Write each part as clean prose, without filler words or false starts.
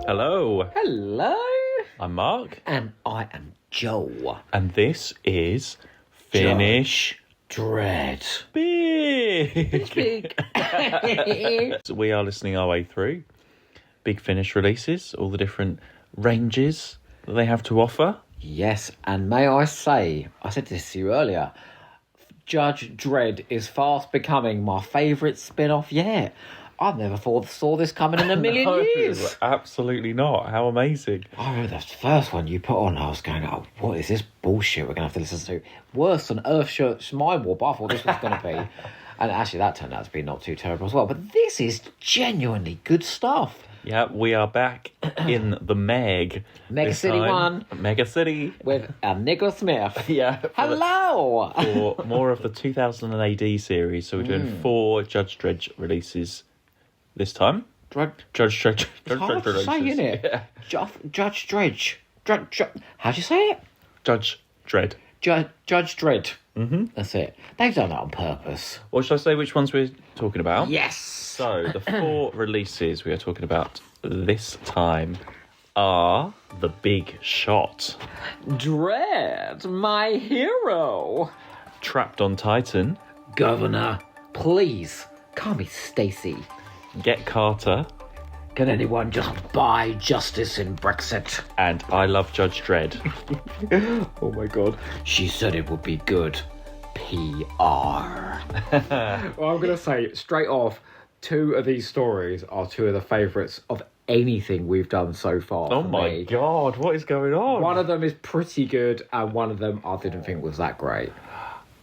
Hello, Hello. I'm Mark, And I am Joe. and this is Finish Dread. Big. Big. So we are listening our way through Big Finish releases, all the different ranges that they have to offer. Yes, and may I say, I said this to you earlier, Judge Dredd is fast becoming my favourite spin-off yet. I never saw this coming in a million years. Absolutely not. How amazing. I remember the first one you put on, I was going, oh, what is this bullshit we're going to have to listen to? Worse than Earthshirt's Mind Warp, I thought this was going to be. And actually that turned out to be not too terrible as well. But this is genuinely good stuff. Yeah, we are back in the Mega City time. Mega City. With Nicola Smith. Yeah. Hello! For more of the 2000 AD series. So we're doing 4 Judge Dredd releases this time. Dredd. Judge Dredd. It's hard to say, isn't it? Yeah. Judge Dredd. How do you say it? Judge Dredd. Judge Dredd. Mm-hmm. That's it. They've done that on purpose. Or should I say which ones we're talking about? Yes! So, the 4 releases we are talking about this time are The Big Shot, Dredd, my hero. Trapped on Titan, Governor, please, call me Stacy. Get Carter, Can anyone just buy justice in Brexit? and I Love Judge Dredd. Oh my god. She said it would be good. PR. Well, I'm going to say straight off, 2 of these stories are 2 of the favourites of anything we've done so far. Oh for my me. god, what is going on? One of them is pretty good, and one of them I didn't think was that great.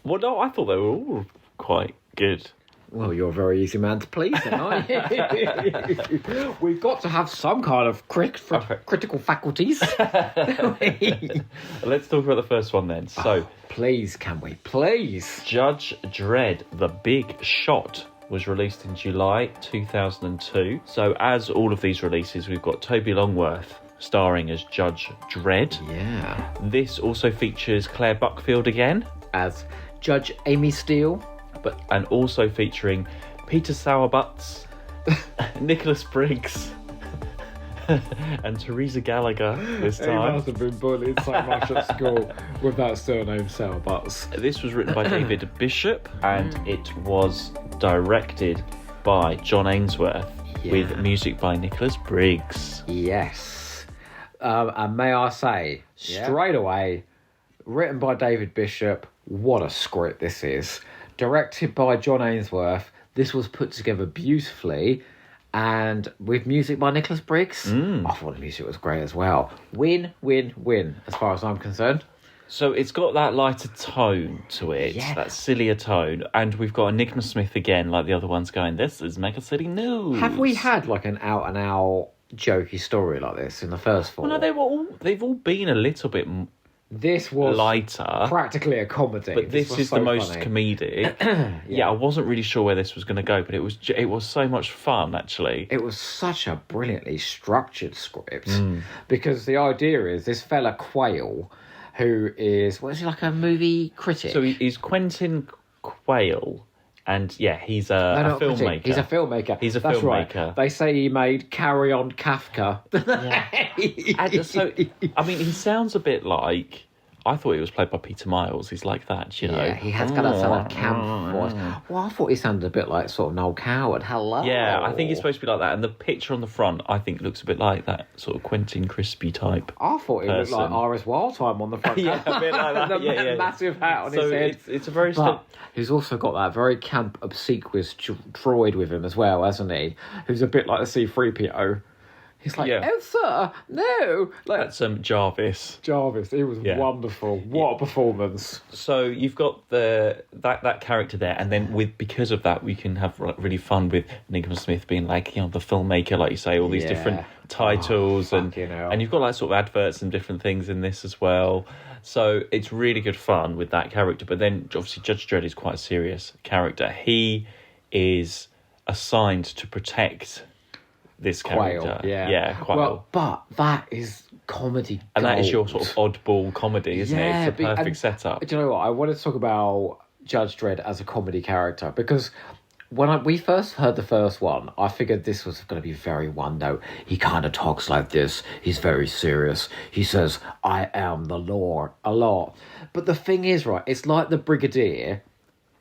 Well, no, I thought they were all quite good. Well, you're a very easy man to please, then, aren't you? We've got to have some kind of critical faculties. Let's talk about the first one then. So, Please, can we? Please. Judge Dredd, The Big Shot, was released in July 2002. So, as all of these releases, we've got Toby Longworth starring as Judge Dredd. Yeah. This also features Claire Buckfield again, As Judge Amy Steele. and also featuring Peter Sauerbutz, Nicholas Briggs, and Teresa Gallagher this He time. must have been bullied so much at school with that surname Sauerbutz. This was written by David Bishop, and it was directed by John Ainsworth, with music by Nicholas Briggs. Yes. And may I say, straight away, written by David Bishop, what a script this is. Directed by John Ainsworth, this was put together beautifully, and with music by Nicholas Briggs. I thought the music was great as well. Win, win, win, as far as I'm concerned. So it's got that lighter tone to it, that sillier tone, and we've got Enigma Smith again, like the other ones, going, this is Mega City News. Have we had like an out-and-out jokey story like this in the first 4? Well, no, they've all been a little bit This was lighter, practically a comedy. but this is so the most funny. comedic. Yeah, I wasn't really sure where this was going to go, but it was so much fun, actually. It was such a brilliantly structured script because the idea is this fella Quayle, who is, what is he, like a movie critic? So he's Quentin Quayle, and yeah, he's a filmmaker. Critic. He's a filmmaker. He's a That's filmmaker. Right. They say he made Carry On Kafka. And so, I mean, he sounds a bit like, I thought he was played by Peter Miles. He's like that, you know. Yeah, he has got that sort of camp voice. Well, I thought he sounded a bit like sort of Noel Coward. Hello. Yeah, I think he's supposed to be like that. And the picture on the front, I think, looks a bit like that sort of Quentin Crispy type. I thought he looked like Iris Wildtime on the front. Yeah, a bit like that. The massive hat on his head. It's a very... But he's also got that very camp obsequious droid with him as well, hasn't he? Who's a bit like the C-3PO. He's like, oh, sir, no. Like, That's Jarvis. Jarvis, he was wonderful. What a performance. So you've got that character there, and then because of that, we can have really fun with Enigma Smith being like, you know, the filmmaker, like you say, all these different titles, and you've got like sort of adverts and different things in this as well. So it's really good fun with that character. But then obviously Judge Dredd is quite a serious character. He is assigned to protect this character. Quayle, Quayle. Well, but that is comedy and gold. that is your sort of oddball comedy, isn't it? It's the perfect setup. Do you know what? I want to talk about Judge Dredd as a comedy character because when we first heard the first one, I figured this was going to be very one note. He kind of talks like this. He's very serious. He says, "I am the law," a lot. But the thing is, right, it's like the Brigadier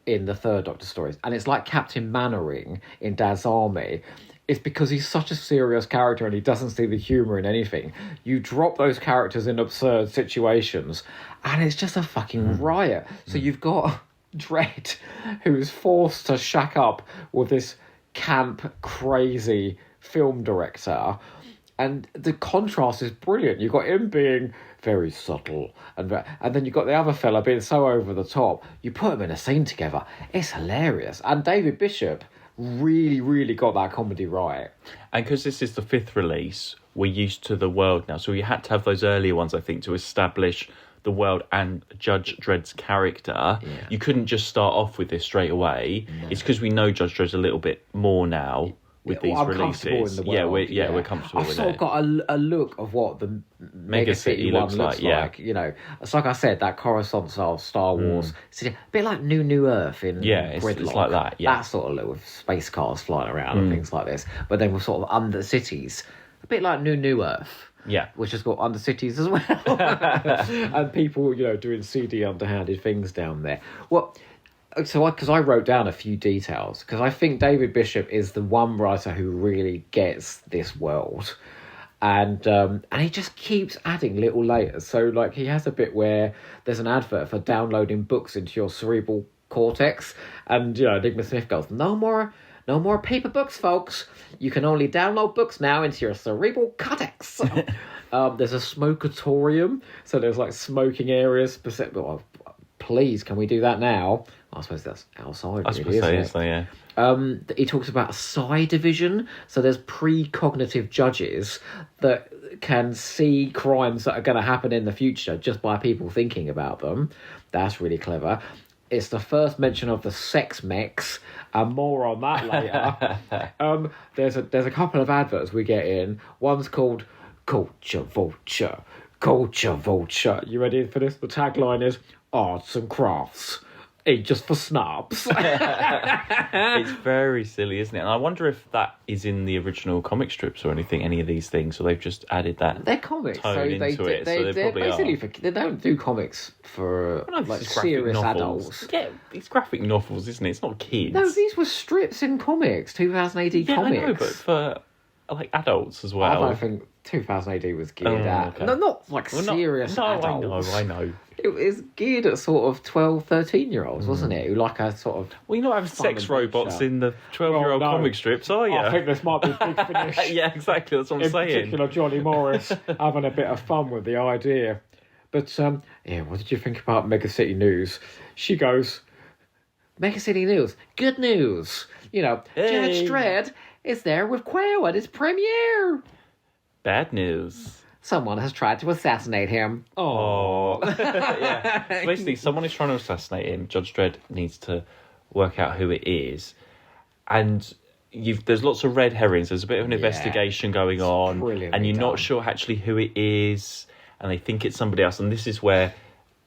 in the third Doctor stories, and it's like Captain Mannering in Dad's Army. It's because he's such a serious character and he doesn't see the humour in anything. You drop those characters in absurd situations and it's just a fucking riot. So you've got Dredd, who's forced to shack up with this camp, crazy film director. And the contrast is brilliant. You've got him being very subtle, and then you've got the other fella being so over the top. You put them in a scene together. It's hilarious. And David Bishop really, really got that comedy right. And because this is the 5th release, we're used to the world now. So we had to have those earlier ones, I think, to establish the world and Judge Dredd's character. Yeah. You couldn't just start off with this straight away. No. It's because we know Judge Dredd's a little bit more now with these releases. We're comfortable with it. I've sort of got a look of what the Mega City one looks like. You know, it's like I said, that Coruscant style Star Wars. It's a bit like New Earth in Gridlock. It's like that. Yeah, that sort of look with space cars flying around and things like this. But then we're sort of under cities, a bit like New Earth. Yeah, which has got under cities as well, and people, doing seedy, underhanded things down there. Because I wrote down a few details, because I think David Bishop is the one writer who really gets this world, and he just keeps adding little layers. So, like, he has a bit where there's an advert for downloading books into your cerebral cortex, and Enigma Smith goes, "No more paper books, folks. You can only download books now into your cerebral cortex." There's a smokatorium, so there's like smoking areas. Please, can we do that now? I suppose that's outside. I suppose so, isn't it? Yeah. He talks about a psi division, so there's precognitive judges that can see crimes that are going to happen in the future just by people thinking about them. That's really clever. It's the first mention of the sex mechs, and more on that later. There's a couple of adverts we get in. One's called Culture Vulture. Culture Vulture. You ready for this? The tagline is arts and crafts. Just for snobs. It's very silly, isn't it? And I wonder if that is in the original comic strips or anything, any of these things, or they've just added that. They're comics, tone so into it. They're probably basically they don't do comics for serious adults. Yeah, it's graphic novels, isn't it? It's not kids. No, these were strips in comics, 2000 AD comics. I know, but for adults as well. I don't think 2000 AD was geared at. Okay. No, not serious adults. I know. It was geared at sort of 12, 13-year-olds, wasn't it? Who like a sort of... Well, you're not having sex robots in the 12-year-old comic strips, are you? I think this might be Big Finish. Yeah, exactly, that's what I'm saying. In particular, Johnny Morris having a bit of fun with the idea. But, what did you think about Mega City News? She goes, Mega City News, good news. Judge Dredd is there with Quail at his premiere. Bad news. Someone has tried to assassinate him. Oh. Yeah. So basically, someone is trying to assassinate him. Judge Dredd needs to work out who it is. And there's lots of red herrings. There's a bit of an investigation going on. And you're not sure actually who it is. And they think it's somebody else. And this is where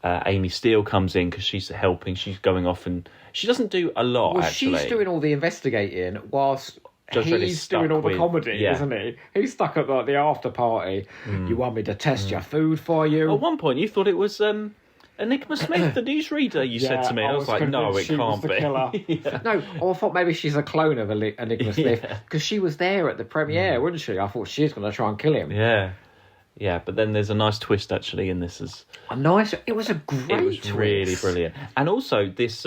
Amy Steele comes in, because she's helping. She's going off and... She doesn't do a lot, actually. She's doing all the investigating whilst... He's doing all the comedy, isn't he? He's stuck at the after party. You want me to test your food for you? At one point, you thought it was Enigma Smith, the newsreader, you said to me. I was like, no, it can't be. No, I thought maybe she's a clone of Enigma Smith, because she was there at the premiere, wasn't she? I thought she was going to try and kill him. Yeah. Yeah, but then there's a nice twist, actually, in this. It was a great twist. It was really brilliant. And also, this...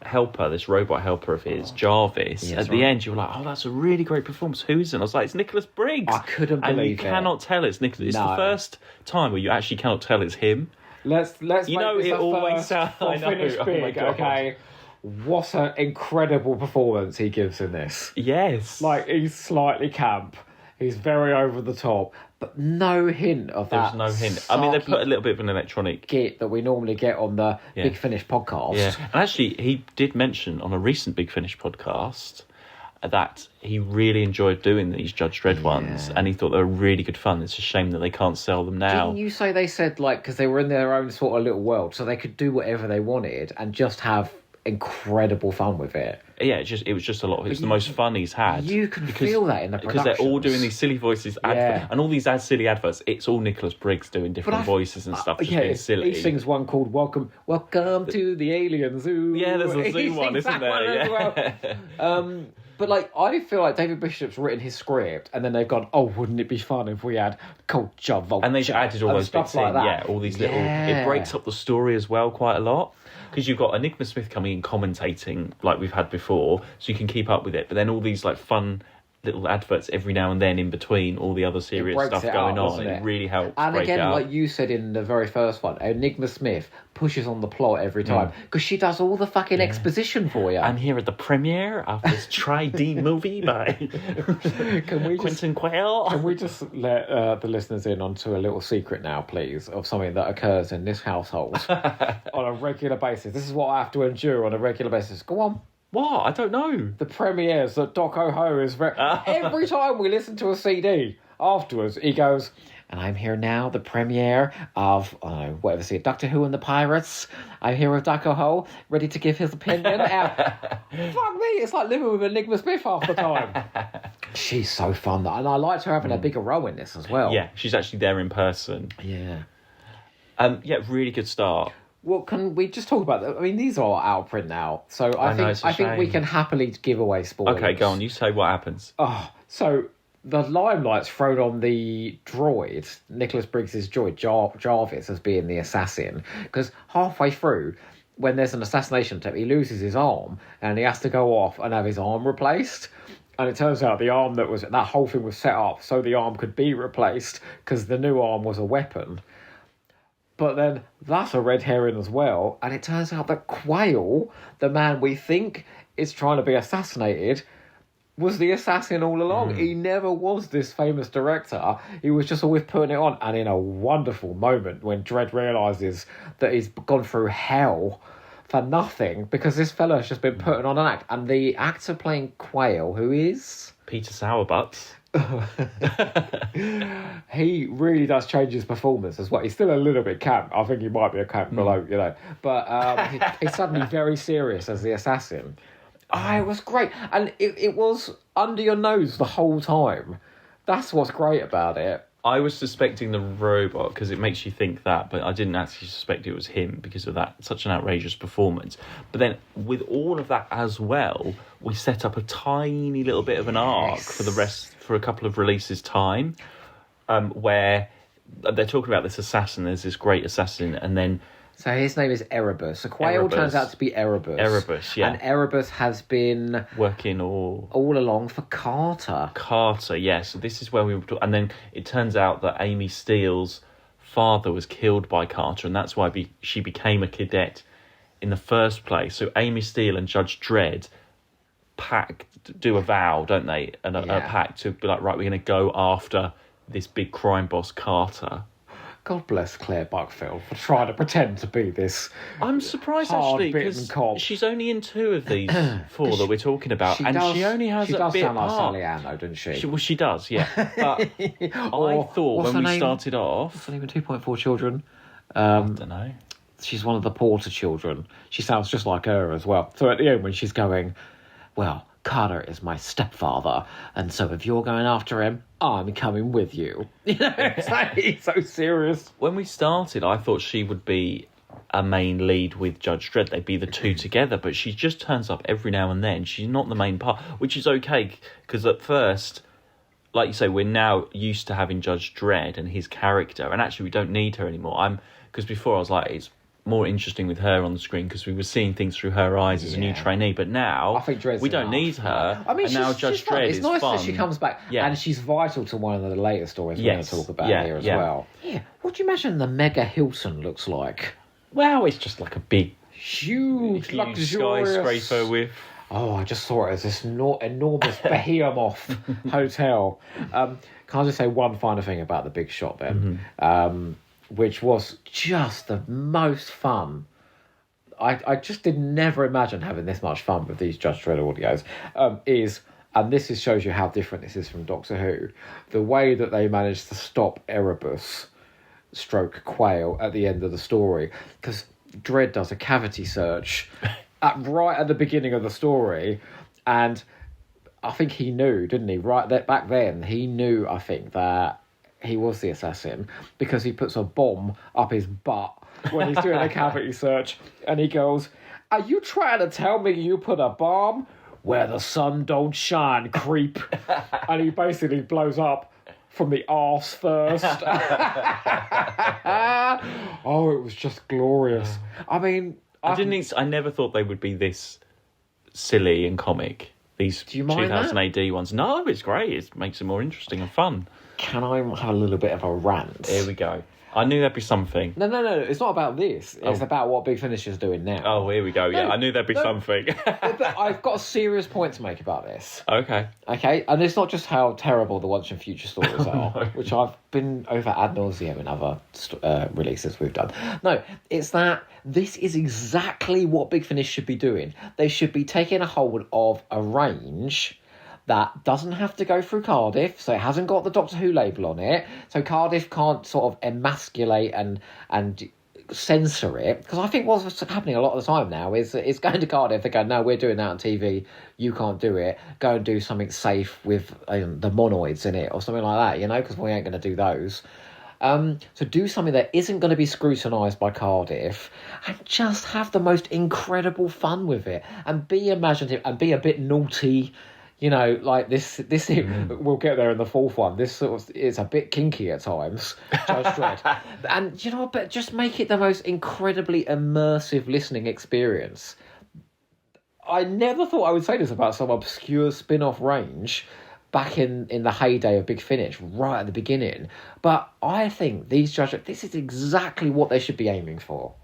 helper, this robot helper of his, Jarvis, at the end you were like, oh, that's a really great performance. Who is it? And I was like, it's Nicholas Briggs. I couldn't believe it. And you cannot tell it's Nicholas. It's the first time where you actually cannot tell it's him. Let's it always sounds. I know. Finish big, okay. What an incredible performance he gives in this. Yes. Like, he's slightly camp. He's very over the top, but no hint of that. There's no hint. I mean, they put a little bit of an electronic git that we normally get on the Big Finish podcast. Yeah, and actually, he did mention on a recent Big Finish podcast that he really enjoyed doing these Judge Dredd ones, and he thought they were really good fun. It's a shame that they can't sell them now. Didn't you say they said, because they were in their own sort of little world, so they could do whatever they wanted and just have incredible fun with it. Yeah, it was just a lot. It's the most fun he's had. You can feel that in the production. Because they're all doing these silly voices, and all these silly adverts. It's all Nicholas Briggs doing different voices and stuff, just being silly. He sings one called "Welcome to the Alien Zoo." Yeah, there's a zoo one, isn't there? Well. But I feel like David Bishop's written his script, and then they've gone, "Oh, wouldn't it be fun if we had culture vulture?" And they've added all those stuff bits like in. that. Yeah, all these little. It breaks up the story as well quite a lot. Because you've got Nicola Smith coming in commentating like we've had before, so you can keep up with it. But then all these fun little adverts every now and then in between all the other serious stuff going on. It really helps. And again, like you said in the very first one, Enigma Smith pushes on the plot every time because she does all the fucking exposition for you. I'm here at the premiere of this Tri-D movie by Quentin Quayle. Can we just let the listeners in onto a little secret now, please, of something that occurs in this household on a regular basis? This is what I have to endure on a regular basis. Go on. What? I don't know. The premieres that Doc Oho is every time we listen to a CD afterwards, he goes, and I'm here now, the premiere of Doctor Who and the Pirates. I'm here with Doc Oho, ready to give his opinion. Fuck me, it's like living with Enigma Smith half the time. She's so fun, and I liked her having a bigger role in this as well. Yeah, she's actually there in person. Yeah. Really good start. Well, can we just talk about that? I mean, these are out of print now, so I think we can happily give away spoilers. Okay, go on. You say what happens. Oh, so the limelight's thrown on the droid, Nicholas Briggs' droid, Jarvis, as being the assassin, because halfway through, when there's an assassination attempt, he loses his arm, and he has to go off and have his arm replaced. And it turns out the arm that whole thing was set up so the arm could be replaced, because the new arm was a weapon. But then that's a red herring as well. And it turns out that Quayle, the man we think is trying to be assassinated, was the assassin all along. He never was this famous director. He was just always putting it on. And in a wonderful moment when Dredd realises that he's gone through hell for nothing because this fella's just been putting on an act. And the actor playing Quayle, who is... Peter Sauerbutts. He really does change his performance as well. He's still a little bit camp. I think he might be a camp below, But he's suddenly very serious as the assassin. It was great. And it was under your nose the whole time. That's what's great about it. I was suspecting the robot because it makes you think that, but I didn't actually suspect it was him because of that such an outrageous performance. But then with all of that as well, we set up a tiny little bit of an arc for a couple of releases time, where they're talking about this assassin. There's this great assassin, and then. So his name is Erebus. So Quayle turns out to be Erebus. Erebus, yeah. And Erebus has been... working all along for Carter. Carter, yeah. So this is where we were talking. And then it turns out that Amy Steele's father was killed by Carter, and that's why she became a cadet in the first place. So Amy Steele and Judge Dredd do a vow, don't they? And a pact to be like, right, we're going to go after this big crime boss, Carter. God bless Claire Buckfield for trying to pretend to be this. I'm surprised actually because she's only in 2 of these 4 that we're talking about, she only has a bit part. She does sound like Sally Ann, though, doesn't she? She does, yeah. But I thought when we started off, what's her name? 2.4 Children. I don't know. She's one of the Porter children. She sounds just like her as well. So at the end, when she's going, well, Carter is my stepfather, and so if you're going after him, I'm coming with you. It's like, he's so serious. When we started, I thought she would be a main lead with Judge Dredd. They'd be the 2 together, but she just turns up every now and then. She's not the main part, which is okay, because at first, like you say, we're now used to having Judge Dredd and his character, and actually we don't need her anymore. Because before I was like, it's more interesting with her on the screen because we were seeing things through her eyes as a new trainee. But now I think we don't need her. I mean, now Judge Dredd is nice fun. That she comes back, and she's vital to one of the later stories we're going to talk about here as well. Yeah, what do you imagine the Mega Hilton looks like? Well, it's just like a big, huge skyscraper with. Oh, I just saw it as this enormous behemoth hotel. Can I just say one final thing about the big shot then? Which was just the most fun. I just did never imagine having this much fun with these Judge Dredd audios. And this shows you how different this is from Doctor Who. The way that they managed to stop Erebus / Quayle at the end of the story. Because Dredd does a cavity search right at the beginning of the story, and I think he knew, didn't he? Right that back then, he knew, I think, that he was the assassin because he puts a bomb up his butt when he's doing a cavity search, and he goes, "Are you trying to tell me you put a bomb where the sun don't shine, creep?" And he basically blows up from the arse first. Oh, it was just glorious. I mean, I never thought they would be this silly and comic. These 2000 AD ones. No, it's great. It makes it more interesting and fun. Can I have a little bit of a rant? Here we go. I knew there'd be something. No. It's not about this. It's about what Big Finish is doing now. Oh, here we go. Yeah, I knew there'd be something. But I've got a serious point to make about this. Okay. And it's not just how terrible the Once and Future stories are, which I've been over ad nauseum in other releases we've done. No, it's that this is exactly what Big Finish should be doing. They should be taking a hold of a range that doesn't have to go through Cardiff, so it hasn't got the Doctor Who label on it, so Cardiff can't sort of emasculate and censor it, because I think what's happening a lot of the time now is it's going to Cardiff, they go, "No, we're doing that on TV, you can't do it, go and do something safe with the monoids in it," or something like that, because we ain't going to do those. So do something that isn't going to be scrutinised by Cardiff, and just have the most incredible fun with it, and be imaginative, and be a bit naughty. Like this we'll get there in the fourth one. This sort of is a bit kinky at times, Judge Dredd. And but just make it the most incredibly immersive listening experience. I never thought I would say this about some obscure spin-off range back in the heyday of Big Finish, right at the beginning. But I think this is exactly what they should be aiming for.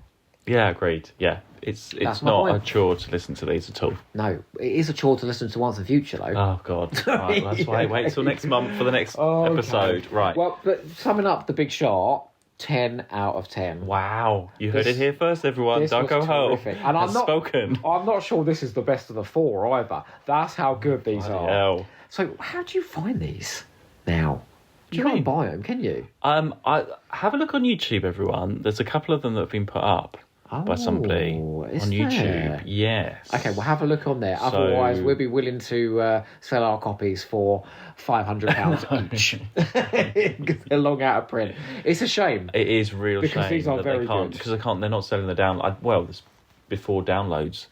Yeah, agreed. Yeah, it's not a chore to listen to these at all. No, it is a chore to listen to Once in Future, though. Oh, God. Right, let's wait till next month for the next episode. Right. Well, but summing up The Big Shot, 10 out of 10. Wow. You heard it here first, everyone. Don't go home. And I'm not sure this is the best of the four either. That's how good these are. Hell. So how do you find these now? You can't buy them, can you? I have a look on YouTube, everyone. There's a couple of them that have been put up by somebody on YouTube. There? Yes. Okay, well, have a look on there. Otherwise, we'll be willing to sell our copies for £500 each. Because they're long out of print. It's a shame. It is real because shame these are that very they can't, good. because they're not selling the download. Well, this before downloads.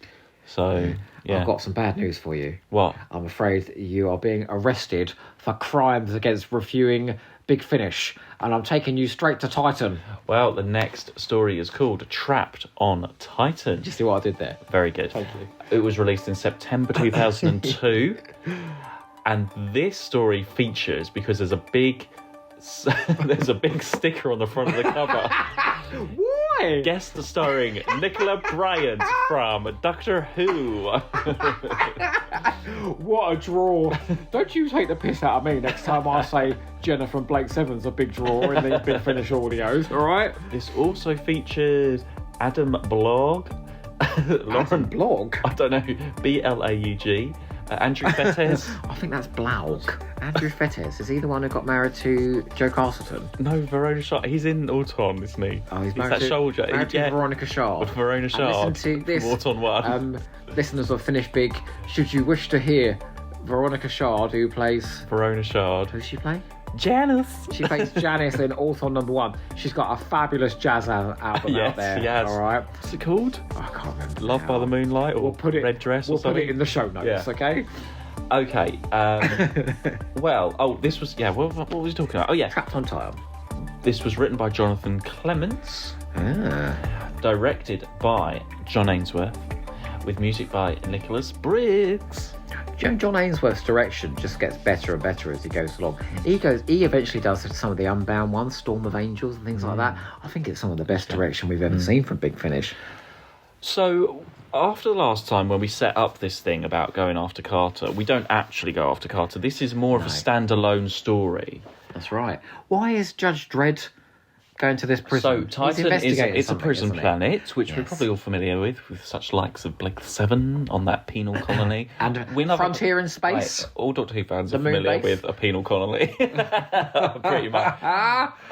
So yeah. I've got some bad news for you. What? I'm afraid you are being arrested for crimes against reviewing Big Finish, and I'm taking you straight to Titan. Well, the next story is called Trapped on Titan. Did you see what I did there? Very good. Thank you. It was released in September 2002, and this story features, because there's a big sticker on the front of the cover. Why? Guest starring Nicola Bryant from Doctor Who. What a draw. Don't you take the piss out of me next time I say Jenna from Blake Seven's a big draw in these Big Finish audios, alright? This also features Adam Blogg. Adam Blogg? I don't know. Blaug. Andrew Fettes. I think that's Blaug. Andrew Fettes. Is he the one who got married to Joe Carsterton? No, Verona Shard. He's in Auton, isn't he? Oh, he's married that soldier. Married to Veronica Shard. With Verona Shard. Listen to this. Auton 1. Listeners of Finish Big, should you wish to hear Veronica Shard, who plays... Verona Shard. Who's she play? Janice. She plays Janice in Auton #1. She's got a fabulous jazz album out there. Yes. All right. What's it called? I can't remember. Love by the Moonlight, or Red Dress, or something. We'll put it in the show notes, okay? Okay. This was... Yeah, what was he talking about? Oh, yeah. Trapped on Titan. This was written by Jonathan Clements. Directed by John Ainsworth. With music by Nicholas Briggs. John Ainsworth's direction just gets better and better as he goes along. He eventually does some of the Unbound ones, Storm of Angels and things like that. I think it's some of the best direction we've ever seen from Big Finish. So, after the last time when we set up this thing about going after Carter, we don't actually go after Carter. This is more of a standalone story. That's right. Why is Judge Dredd going to this prison? So Titan it's a prison planet, which we're probably all familiar with such likes of Blake 7 on that penal colony. And Frontier in Space. Right, all Doctor Who fans are familiar with a penal colony. Pretty much.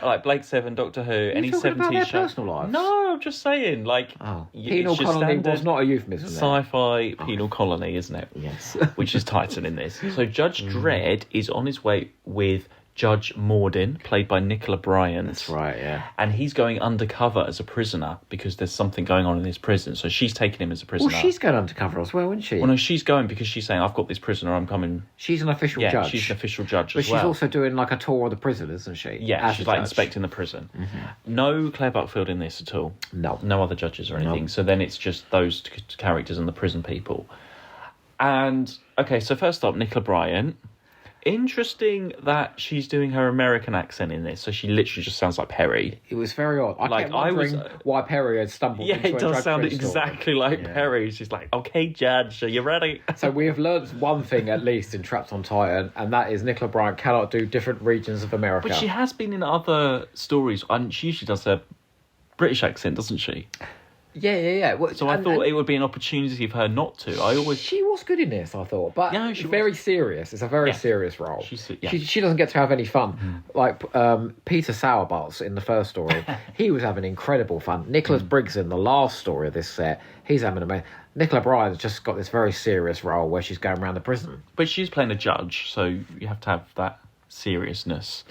Like Blake 7, Doctor Who, any 70s show. Personal lives? No, I'm just saying, penal colony was not a euphemism. Sci-fi penal colony, isn't it? Yes. Which is Titan in this. So Judge Dredd is on his way with Judge Morden, played by Nicola Bryant. That's right, yeah. And he's going undercover as a prisoner because there's something going on in this prison. So she's taking him as a prisoner. Well, she's going undercover as well, isn't she? Well, no, she's going because she's saying, I've got this prisoner, I'm coming. She's an official judge. Yeah, she's an official judge but as well. But she's also doing like a tour of the prison, isn't she? Yeah, she's like inspecting the prison. Mm-hmm. No Claire Buckfield in this at all. No. No other judges or anything. No. So then it's just those characters and the prison people. And, okay, so first up, Nicola Bryant. Interesting that she's doing her American accent in this, so she literally just sounds like Perry. It was very odd. I kept wondering why Perry had stumbled into a it does sound exactly like Perry. She's like, okay, Judge, are you ready? So we have learned one thing, at least, in Trapped on Titan, and that is Nicola Bryant cannot do different regions of America. But she has been in other stories, and she usually does a British accent, doesn't she? Yeah. Well, so I thought it would be an opportunity for her not to. She was good in this, I thought, but she's very serious. It's a very serious role. She doesn't get to have any fun. Like Peter Sourbots in the first story, he was having incredible fun. Nicholas Briggs in the last story of this set, he's having amazing. Nicola Bryant's just got this very serious role where she's going around the prison. But she's playing a judge, so you have to have that seriousness.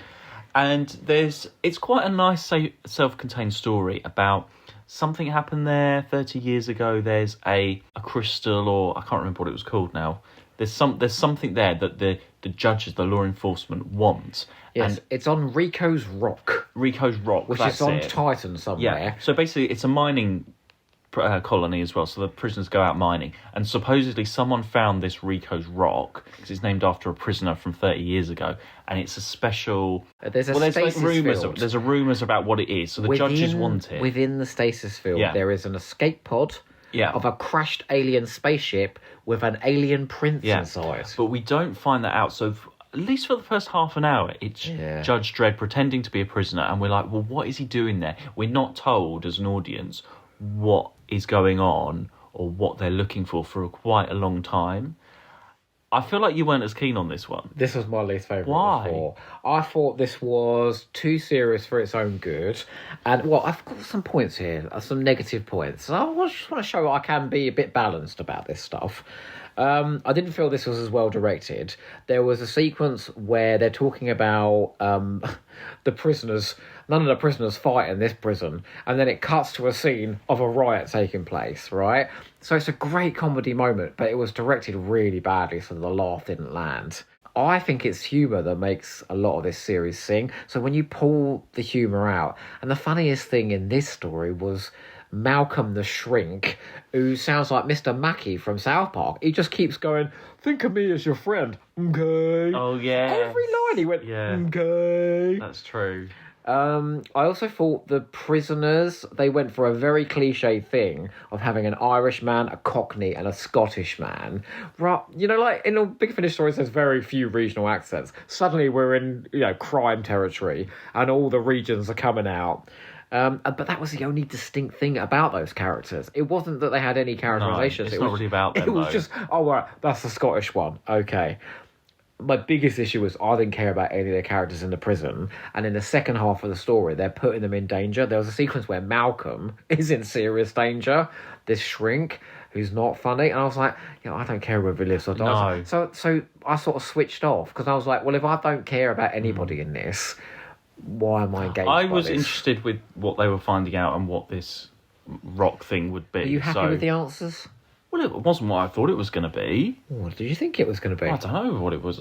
And it's quite a nice self-contained story about something happened there 30 years ago. There's a crystal, or I can't remember what it was called now. There's something there that the judges, the law enforcement want. Yes, and it's on Rico's Rock. Which is on Titan somewhere. Yeah, so basically it's a mining colony as well, so the prisoners go out mining, and supposedly someone found this Rico's Rock because it's named after a prisoner from 30 years ago, and it's a special there's rumours about what it is, so the judges want it. Within the stasis field there is an escape pod of a crashed alien spaceship with an alien prince inside, but we don't find that out. So at least for the first half an hour, it's Judge Dredd pretending to be a prisoner, and we're like, well, what is he doing there? We're not told as an audience what is going on or what they're looking for quite a long time. I feel like you weren't as keen on this one. This was my least favourite. Why? I thought this was too serious for its own good. And, I've got some points here, some negative points. So I just want to show I can be a bit balanced about this stuff. I didn't feel this was as well directed. There was a sequence where they're talking about the prisoners. None of the prisoners fight in this prison, and then it cuts to a scene of a riot taking place, right? So it's a great comedy moment, but it was directed really badly, so the laugh didn't land. I think it's humour that makes a lot of this series sing. So when you pull the humour out, and the funniest thing in this story was Malcolm the Shrink, who sounds like Mr. Mackey from South Park. He just keeps going, think of me as your friend, okay? Oh, yeah. Every line he went, okay. That's true. I also thought the prisoners, they went for a very cliche thing of having an Irish man, a Cockney, and a Scottish man. Right, like in all Big Finish stories, there's very few regional accents. Suddenly we're in, crime territory, and all the regions are coming out. But that was the only distinct thing about those characters. It wasn't that they had any characterizations. No, it's not really about them, It was just, right, that's the Scottish one. Okay. My biggest issue was I didn't care about any of the characters in the prison. And in the second half of the story, they're putting them in danger. There was a sequence where Malcolm is in serious danger. This Shrink, who's not funny. And I was like, I don't care whether he lives or dies. No. So I sort of switched off because I was like, well, if I don't care about anybody in this, why am I engaged? I was interested with what they were finding out and what this rock thing would be. Are you happy with the answers? Well, it wasn't what I thought it was going to be. What did you think it was going to be? I don't know what it was.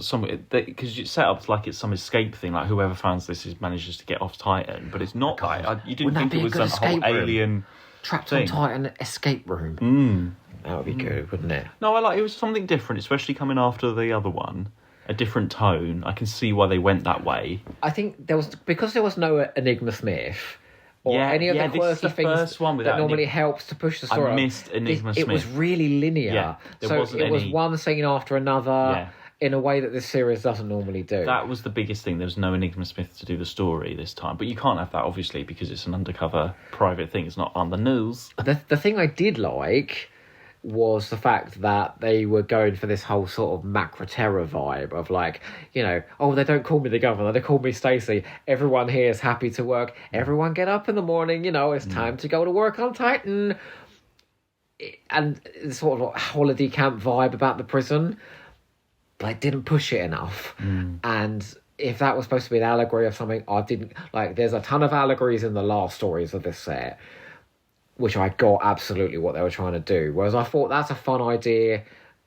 Because you set up like it's some escape thing, like whoever finds this manages to get off Titan, but it's not. You didn't think it was some whole alien Trapped on Titan escape room. That would be good, wouldn't it? No, it was something different, especially coming after the other one. A different tone. I can see why they went that way. I think there was no Enigma Smith. Or any of the quirky things that normally helps to push the story. I missed Enigma Smith. It was really linear. Yeah, it was one scene after another. in a way that this series doesn't normally do. That was the biggest thing. There was no Enigma Smith to do the story this time. But you can't have that, obviously, because it's an undercover private thing. It's not on the news. The thing I did like was the fact that they were going for this whole sort of macro terror vibe of like, you know, oh, they don't call me the governor, they call me Stacey. Everyone here is happy to work. Everyone get up in the morning, you know, it's time to go to work on Titan. And it's sort of like holiday camp vibe about the prison, but I didn't push it enough. And if that was supposed to be an allegory of something, I didn't like. There's a ton of allegories in the last stories of this set, which I got absolutely what they were trying to do. Whereas I thought that's a fun idea,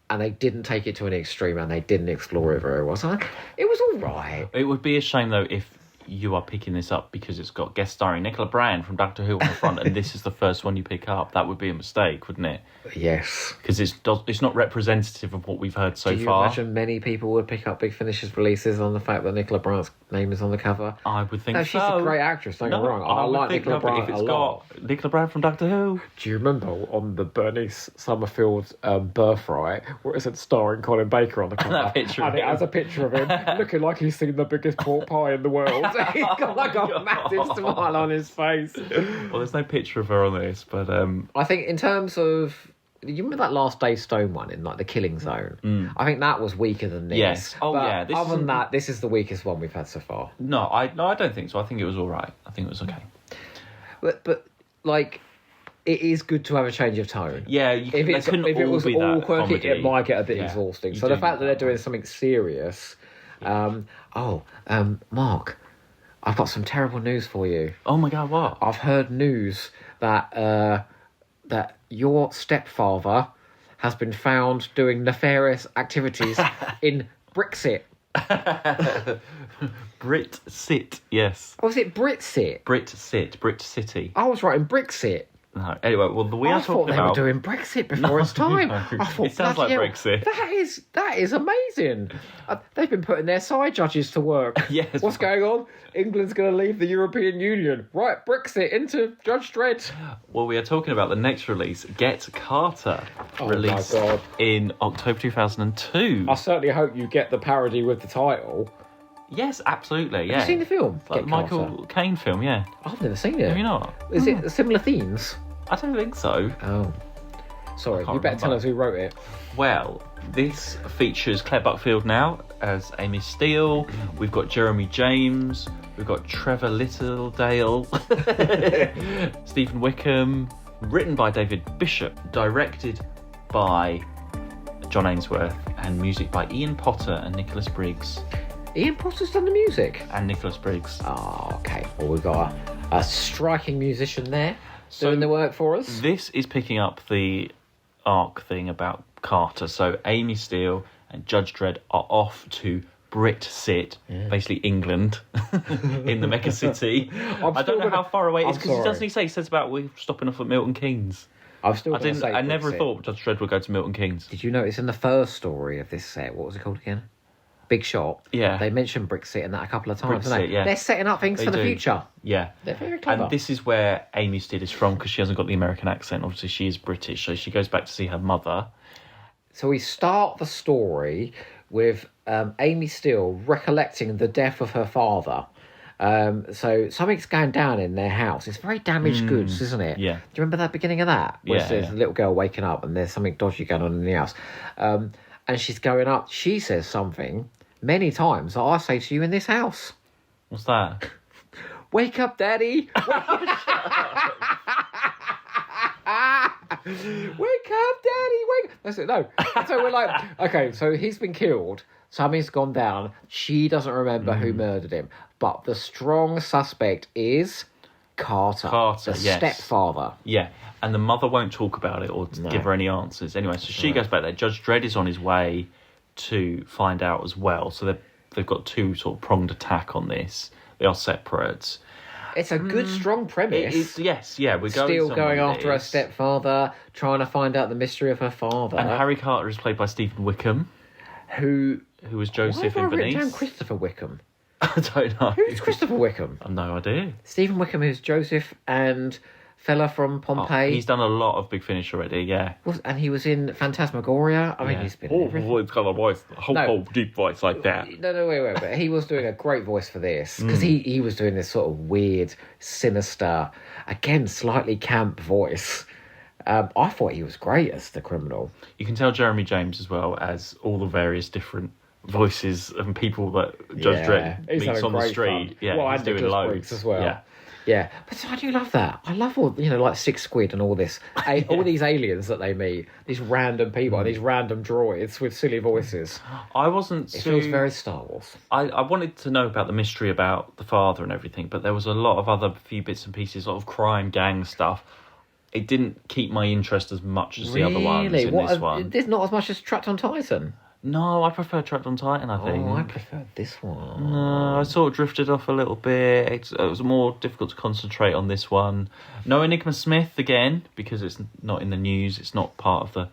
and they didn't take it to an extreme, and they didn't explore it very well. So it was all right. It would be a shame though if you are picking this up because it's got guest starring Nicola Bryant from Doctor Who on the front, and this is the first one you pick up. That would be a mistake, wouldn't it? Yes. Because it's not representative of what we've heard so far. Do you imagine many people would pick up Big Finish's releases on the fact that Nicola Bryant's name is on the cover? I would think so. She's a great actress, don't get me wrong. I like Nicola Bryant a lot. Nicola Bryant from Doctor Who. Do you remember on the Bernice Summerfield Birthright, where it said starring Colin Baker on the cover? That picture and it has a picture of him looking like he's seen the biggest pork pie in the world. He's got like a massive smile on his face. Well, there's no picture of her on this, but I think in terms of, you remember that last Dave Stone one in like the Killing Zone? I think that was weaker than this. Yes. Oh, but yeah. Other than that, this is the weakest one we've had so far. No, I don't think so. I think it was all right. I think it was okay. But like, it is good to have a change of tone. Yeah, if it was all quirky, it might get a bit exhausting. So the fact that they're doing something serious, Mark, I've got some terrible news for you. Oh my God, what? I've heard news that that your stepfather has been found doing nefarious activities in Brexit. Brit-sit, yes. Oh, was it Britsit? Brit-sit, Brit-city. I was writing Brexit. No. Anyway, well, we are talking about... I thought they were doing Brexit before its time. No. I thought, it sounds like Brexit. That is amazing. They've been putting their side judges to work. Yes. What's going on? England's going to leave the European Union. Right, Brexit into Judge Dredd. Well, we are talking about the next release, Get Carter, released my God. in October 2002. I certainly hope you get the parody with the title. Yes, absolutely, yeah. Have you seen the film? Like the Michael Caine film, yeah. I've never seen it. Have you not? Is it similar themes? I don't think so. Oh. Sorry, you better tell us who wrote it. Well, this features Claire Buckfield now as Amy Steele. We've got Jeremy James. We've got Trevor Littledale. Stephen Wickham. Written by David Bishop. Directed by John Ainsworth. And music by Ian Potter and Nicholas Briggs. Ian Potter's done the music? And Nicholas Briggs. Oh, okay. Well, we've got a striking musician there doing the work for us. This is picking up the arc thing about Carter. So Amy Steele and Judge Dredd are off to Brit-sit, basically England, in the Mecca City. I don't know how far away it is, because he doesn't say. He says about we're stopping off at Milton Keynes. I never thought Judge Dredd would go to Milton Keynes. Did you notice in the first story of this set, what was it called again? Big Shot. Yeah. They mentioned Brexit in that a couple of times, haven't they? Yeah. They're setting up things for the future. Yeah. They're very clever. And this is where Amy Steele is from, because she hasn't got the American accent. Obviously, she is British, so she goes back to see her mother. So we start the story with Amy Steele recollecting the death of her father. So something's going down in their house. It's very damaged goods, isn't it? Yeah. Do you remember the beginning of that? Where there's a little girl waking up and there's something dodgy going on in the house. And she's going up. She says something many times that I say to you in this house. What's that? Wake up, Daddy. Wake up, Daddy. Wake. That's it. No. So we're like, okay, so he's been killed. Something's gone down. She doesn't remember who murdered him. But the strong suspect is Carter. The stepfather. Yeah. And the mother won't talk about it or give her any answers. Anyway, so she goes back there. Judge Dredd is on his way to find out as well. So they've got two sort of pronged attack on this. They are separate. It's a good, strong premise. We're still going after her stepfather, trying to find out the mystery of her father. And Harry Carter is played by Stephen Wickham, who was Joseph in Bernice. Down Christopher Wickham. I don't know. Who's Christopher Wickham? I've no idea. Stephen Wickham is Joseph, and fella from Pompeii. He's done a lot of Big Finish already, yeah. And he was in Phantasmagoria. I mean, he's been in everything. It's got a voice, whole deep voice like that. No, wait. But he was doing a great voice for this because he was doing this sort of weird, sinister, again, slightly camp voice. I thought he was great as the criminal. You can tell Jeremy James as well as all the various different voices and people that Judge Dredd meets on the street. Fun. Yeah, well, he's doing loads as well. Yeah, but I do love that. I love all, like Six Squid and all this, all these aliens that they meet, these random people, and these random droids with silly voices. It feels very Star Wars. I wanted to know about the mystery about the father and everything, but there was a lot of other few bits and pieces, a lot of crime gang stuff. It didn't keep my interest as much as the other ones in this one. There's not as much as Trapped on Titan. No, I prefer Trapped on Titan, I think. Oh, I prefer this one. No, I sort of drifted off a little bit. It was more difficult to concentrate on this one. No Enigma Smith again, because it's not in the news. It's not part of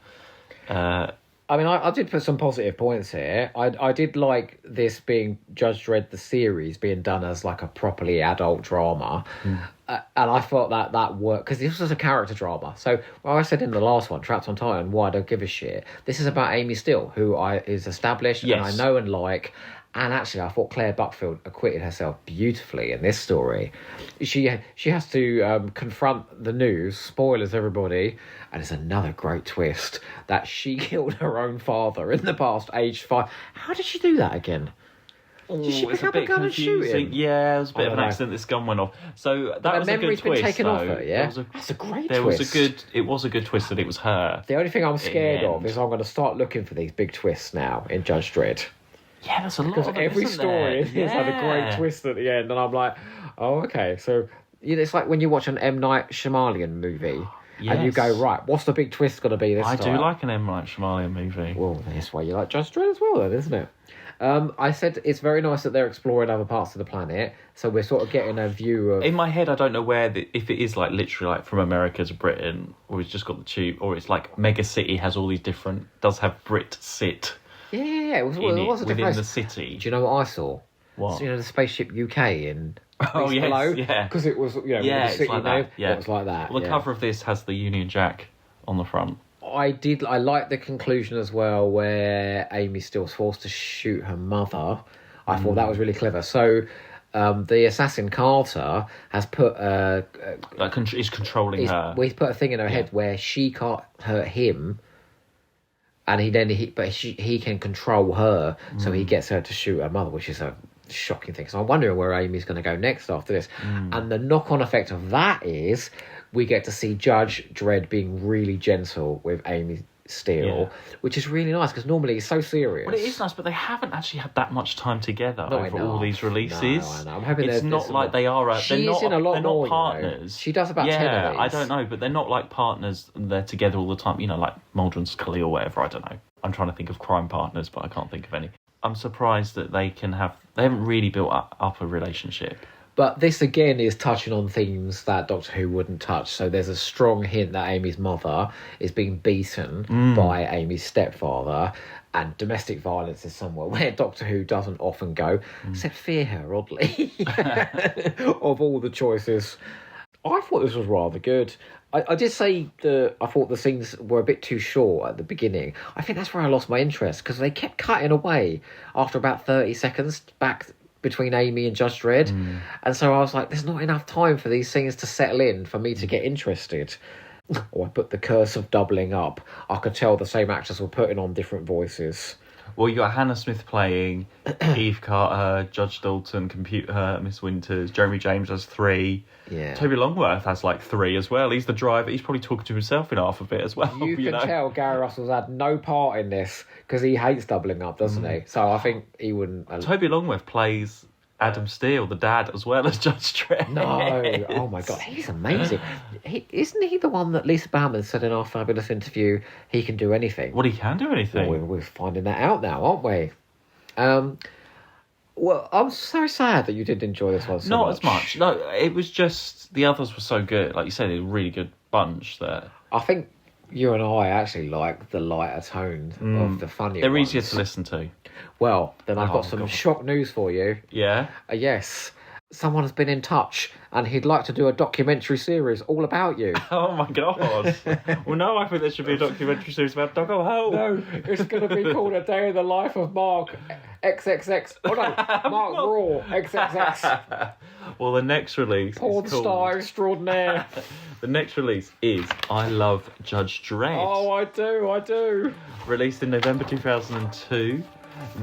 the... I mean, I did put some positive points here. I did like this being Judge Dredd, the series, being done as like a properly adult drama. And I thought that worked, because this was a character drama. So, I said in the last one, Trapped on Titan, why I don't give a shit. This is about Amy Steele, who is established and I know and like. And actually, I thought Claire Buckfield acquitted herself beautifully in this story. She has to confront the news, spoilers everybody, and it's another great twist that she killed her own father in the past, aged 5. How did she do that again? Did she pick up a gun and shoot him? Yeah, it was a bit of an accident. This gun went off. So that was a good twist. Been taken off her, yeah? That's a great twist. It was a good twist that it was her. The only thing I'm scared of is I'm going to start looking for these big twists now in Judge Dredd. Yeah, there's a lot of them, every story has had a great twist at the end, and I'm like, oh, okay. So it's like when you watch an M. Night Shyamalan movie, and you go, right, what's the big twist going to be this time? I do like an M. Night Shyamalan movie. Well, that's why you like Judge Dredd as well, then, isn't it? I said it's very nice that they're exploring other parts of the planet, so we're sort of getting a view of... In my head, I don't know if it is like literally like from America to Britain, or it's just got the tube, or it's like Mega City has all these different... does have Brit sit... Yeah, it was a within the city. Do you know what I saw? What? So, the Spaceship UK in Oh, yes, Below? yeah. Because it was, the city like name. that. Yeah, it was like that. Well, the cover of this has the Union Jack on the front. I liked the conclusion as well, where Amy Steele's forced to shoot her mother. I thought that was really clever. So, the assassin Carter has put he's controlling her. Well, he's put a thing in her head where she can't hurt him. And he can control her, so he gets her to shoot her mother, which is a shocking thing. So I'm wondering where Amy's going to go next after this. And the knock-on effect of that is we get to see Judge Dredd being really gentle with Amy Steele, which is really nice, because normally he's so serious. Well, it is nice, but they haven't actually had that much time together over all these releases. No, I know. I'm hoping it's not like they are. They're not partners. She does about 10 of these. I don't know, but they're not like partners. And they're together all the time. Like Mulder and Scully or whatever. I don't know. I'm trying to think of crime partners, but I can't think of any. I'm surprised that they haven't really built up a relationship. But this, again, is touching on themes that Doctor Who wouldn't touch. So there's a strong hint that Amy's mother is being beaten by Amy's stepfather, and domestic violence is somewhere where Doctor Who doesn't often go, except Fear Her, oddly, of all the choices. I thought this was rather good. I did say I thought the scenes were a bit too short at the beginning. I think that's where I lost my interest, because they kept cutting away after about 30 seconds back between Amy and Judge Dredd. And so I was like, there's not enough time for these things to settle in for me to get interested. Or I put the curse of doubling up. I could tell the same actors were putting on different voices. Well, you got Hannah Smith playing, Eve Carter, Judge Dalton, Computer, Miss Winters, Jeremy James has 3. Yeah. Toby Longworth has like 3 as well. He's the driver. He's probably talking to himself in half of it as well. You can tell Gary Russell's had no part in this, because he hates doubling up, doesn't he? So I think he wouldn't... Toby Longworth plays Adam Steele, the dad, as well as Judge Dredd. No, oh my God, he's amazing. Isn't he the one that Lisa Bauman said in our fabulous interview, he can do anything? Well, he can do anything. Well, we're finding that out now, aren't we? Well, I'm so sad that you didn't enjoy this one so Not much. as much. No, it was just, the others were so good. Like you said, it was a really good bunch there. I think you and I actually like the lighter tone of the funnier They're ones. easier to listen to. Well, then I've got some shock news for you. Yeah? Yes. someone has been in touch and he'd like to do a documentary series all about you. Oh my God. Well, no, I think there should be a documentary series about Doggo Ho. No, it's going to be called A Day in the Life of Mark XXX. Oh no, Mark Raw XXX. Well, the next release Porn is called... star extraordinaire. The next release is I Love Judge Dredd. Oh, I do. Released in November 2002.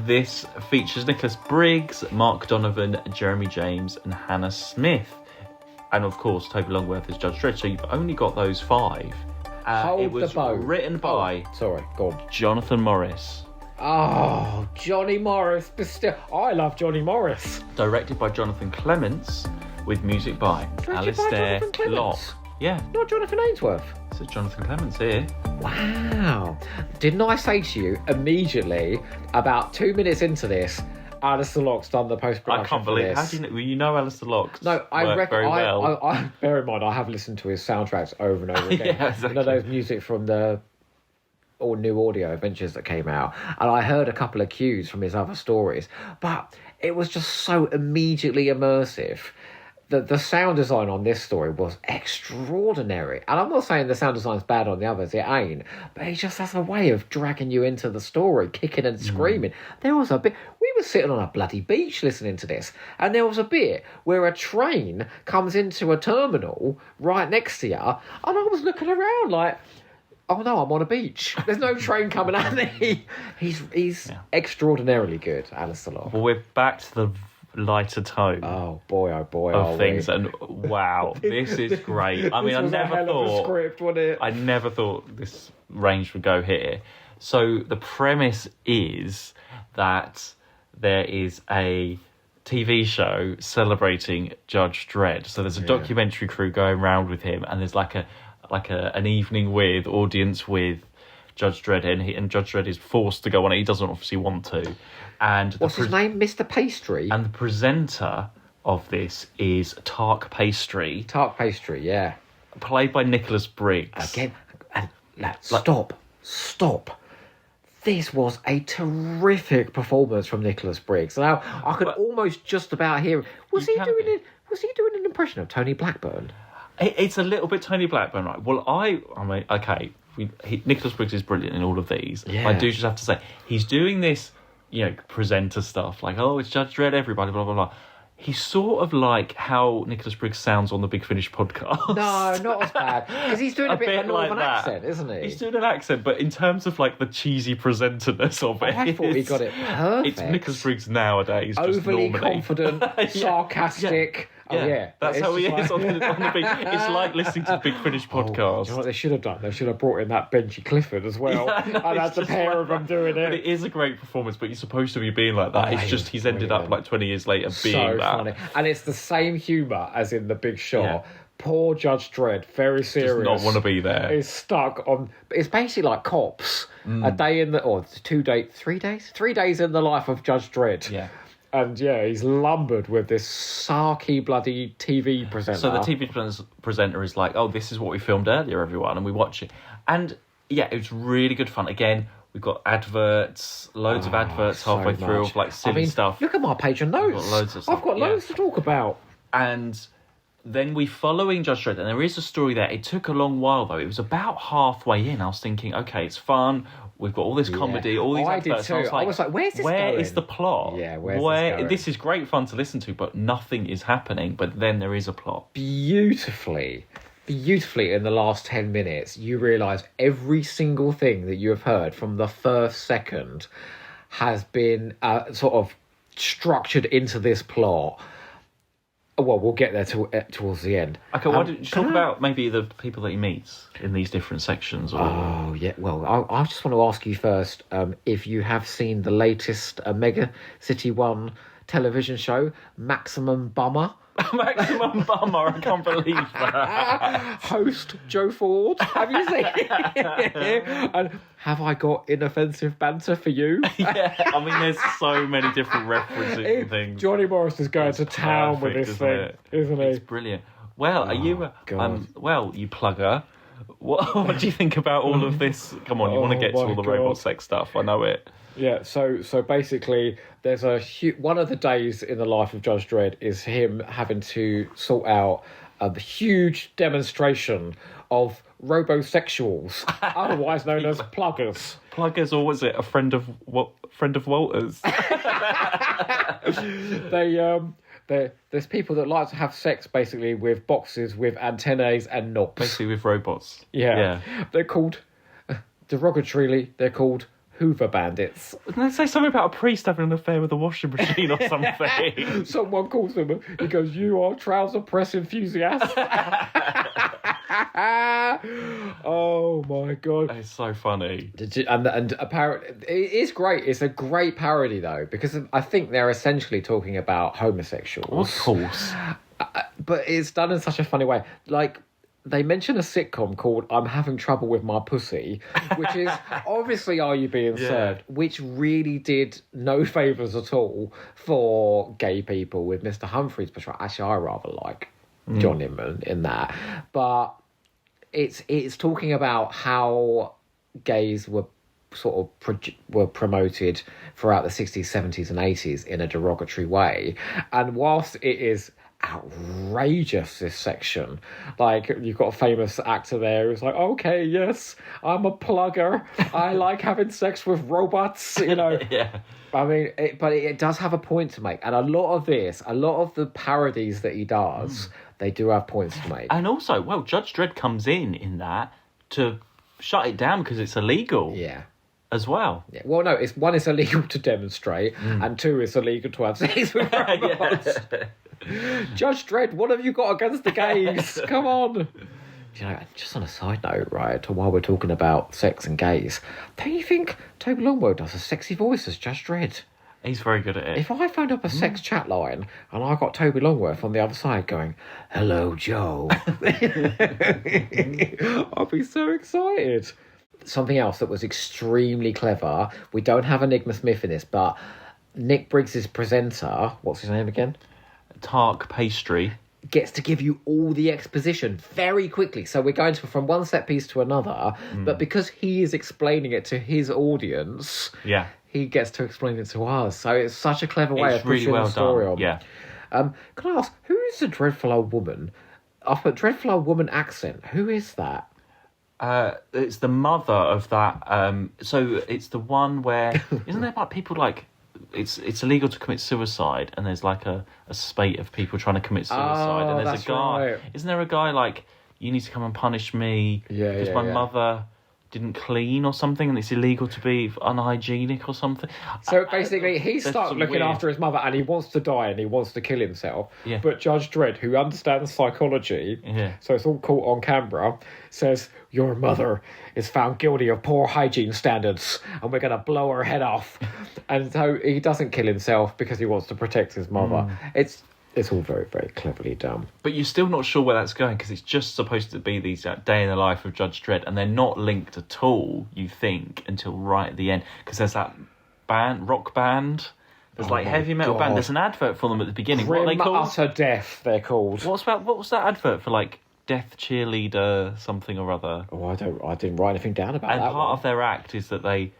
This features Nicholas Briggs, Mark Donovan, Jeremy James, and Hannah Smith. And of course, Toby Longworth as Judge Dredd. So you've only got those 5. Hold it was the boat. written by go on. Jonathan Morris. Oh, Johnny Morris. But still, I love Johnny Morris. Directed by Jonathan Clements, with music by Alistair Locke. Yeah. Not Jonathan Ainsworth. This is Jonathan Clements here. Wow. Didn't I say to you immediately, about 2 minutes into this, Alistair Locke's done the post-production. I can't believe it. How do you know? Well, you know Alistair Locke. No, I reckon. Very well. I bear in mind, I have listened to his soundtracks over and over again. Yeah, exactly. You know those music from the all new audio adventures that came out, and I heard a couple of cues from his other stories, but it was just so immediately immersive. The sound design on this story was extraordinary. And I'm not saying the sound design's bad on the others, it ain't. But it just has a way of dragging you into the story, kicking and screaming. There was a bit... We were sitting on a bloody beach listening to this. And there was a bit where a train comes into a terminal right next to you. And I was looking around like... Oh no, I'm on a beach. There's no train coming at me. He's extraordinarily good, Alistair Locke. Well, we're back to the lighter tone. Oh boy, of things, and wow, this is great. I mean, I never thought script, wasn't it? I never thought this range would go here. So the premise is that there is a TV show celebrating Judge Dredd. So there's a documentary crew going around with him, and there's like an evening with audience with Judge Dredd, and Judge Dredd is forced to go on it. He doesn't obviously want to. And what's his name? Mr. Pastry. And the presenter of this is Tark Pastry. Tark Pastry, yeah. Played by Nicholas Briggs. Again, and stop. This was a terrific performance from Nicholas Briggs. Now, I could almost just about hear him. Was he doing an impression of Tony Blackburn? It's a little bit Tony Blackburn, right? Well, I mean, okay, Nicholas Briggs is brilliant in all of these. Yeah. I do just have to say, he's doing this, presenter stuff, like, oh, it's Judge Dredd, everybody, blah, blah, blah. He's sort of like how Nicholas Briggs sounds on the Big Finish podcast. No, not as bad. Because he's doing a bit of a northern accent, isn't he? He's doing an accent, but in terms of like the cheesy presenterness of it, I thought he got it perfect. It's Nicholas Briggs nowadays. Overly confident, sarcastic. Yeah. That's how he is on the Big. It's like listening to the Big Finish podcast. You know what they should have done? They should have brought in that Benji Clifford as well. And had the pair of them doing it. But it is a great performance, but you're supposed to be being like that. It's just he's ended up like 20 years later being that. Funny. And it's the same humour as in The Big Shot. Yeah. Poor Judge Dredd, very serious. Does not want to be there. Is stuck on... It's basically like Cops. A day in the... Or 3 days? 3 days in the life of Judge Dredd. Yeah. And he's lumbered with this sarky bloody TV presenter. So the TV presenter is like, oh, this is what we filmed earlier, everyone, and we watch it. And yeah, it was really good fun. Again, we've got adverts, loads of adverts halfway through of like silly stuff. Look at my Patreon notes. I've got loads to talk about. And then we following Judge Dredd, and there is a story there. It took a long while though. It was about halfway in. I was thinking, okay, it's fun. We've got all this comedy, all these adverts. I did too. I was like, where's this going? Where is the plot? Yeah, where's this going? This is great fun to listen to, but nothing is happening. But then there is a plot. Beautifully in the last 10 minutes, you realise every single thing that you have heard from the first second has been sort of structured into this plot. Well, we'll get there towards the end. Okay, why don't you talk about maybe the people that he meets in these different sections? Or... Oh, yeah. Well, I just want to ask you first if you have seen the latest Mega City One television show, Maximum Bummer. Maximum Bummer, I can't believe that. Host Joe Ford, have you seen it? And have I got inoffensive banter for you? Yeah, I mean, there's so many different references and things. Johnny Morris is going to town with this thing, isn't he? It's brilliant. Well, are you? God. Well, you plugger. What do you think about all of this? Come on, you want to get to all the robot sex stuff. I know it. Yeah, so basically, there's one of the days in the life of Judge Dredd is him having to sort out a huge demonstration of robosexuals, otherwise known as pluggers. Pluggers, or was it a friend of Walter's? There's people that like to have sex basically with boxes with antennae and knobs. Basically with robots. Yeah. They're called, derogatorily, they're called Hoover bandits. Didn't they say something about a priest having an affair with a washing machine or something? Someone calls him, he goes, "You are trouser press enthusiast." Oh my god, it's so funny. And apparently it is great. It's a great parody though, because I think they're essentially talking about homosexuals, of course, but it's done in such a funny way. Like, they mention a sitcom called I'm Having Trouble With My Pussy, which is obviously Are You Being Served, which really did no favours at all for gay people, with Mr. Humphrey's portrayal. Actually, I rather like John Inman in that. But it's talking about how gays were sort of were promoted throughout the 60s, 70s and 80s in a derogatory way. And whilst it is outrageous, this section, like, you've got a famous actor there who's like, okay, yes, I'm a plugger, I like having sex with robots, you know. Yeah. I mean, but it does have a point to make, and a lot of the parodies that he does, they do have points to make. And also, well, Judge Dredd comes in that to shut it down because it's illegal. Yeah. As well. Yeah. Well, no, it's illegal to demonstrate, and 2, it's illegal to have sex with robots. Judge Dredd, what have you got against the gays? Come on. You know, just on a side note, right, while we're talking about sex and gays, don't you think Toby Longworth does a sexy voice as Judge Dredd? He's very good at it. If I phoned up a sex chat line and I got Toby Longworth on the other side going, "Hello, Joe," I'd be so excited. Something else that was extremely clever, we don't have Enigma Smith in this, but Nick Briggs's presenter, what's his name again? Tark Pastry. Gets to give you all the exposition very quickly. So we're going from one set piece to another, but because he is explaining it to his audience, he gets to explain it to us. So it's such a clever way of pushing the story on. Yeah. Can I ask, who is the dreadful old woman? I've put dreadful old woman accent. Who is that? It's the mother of that. So it's the one where isn't there like people like it's illegal to commit suicide, and there's like a spate of people trying to commit suicide, and there's a guy. Right. Isn't there a guy like, you need to come and punish me because my mother didn't clean or something, and it's illegal to be unhygienic or something. So basically, he starts looking after his mother, and he wants to die, and he wants to kill himself. Yeah. But Judge Dredd, who understands psychology, so it's all caught on camera, says, "Your mother is found guilty of poor hygiene standards, and we're going to blow her head off." And so he doesn't kill himself because he wants to protect his mother. It's all very, very cleverly done. But you're still not sure where that's going, because it's just supposed to be these day in the life of Judge Dredd, and they're not linked at all, you think, until right at the end. Because there's that rock band. There's like heavy metal band. There's an advert for them at the beginning. Grim what are they called? Utter Death, they're called. What was that advert for, like, Death Cheerleader something or other? Oh, I didn't write anything down about that. And part of their act is that they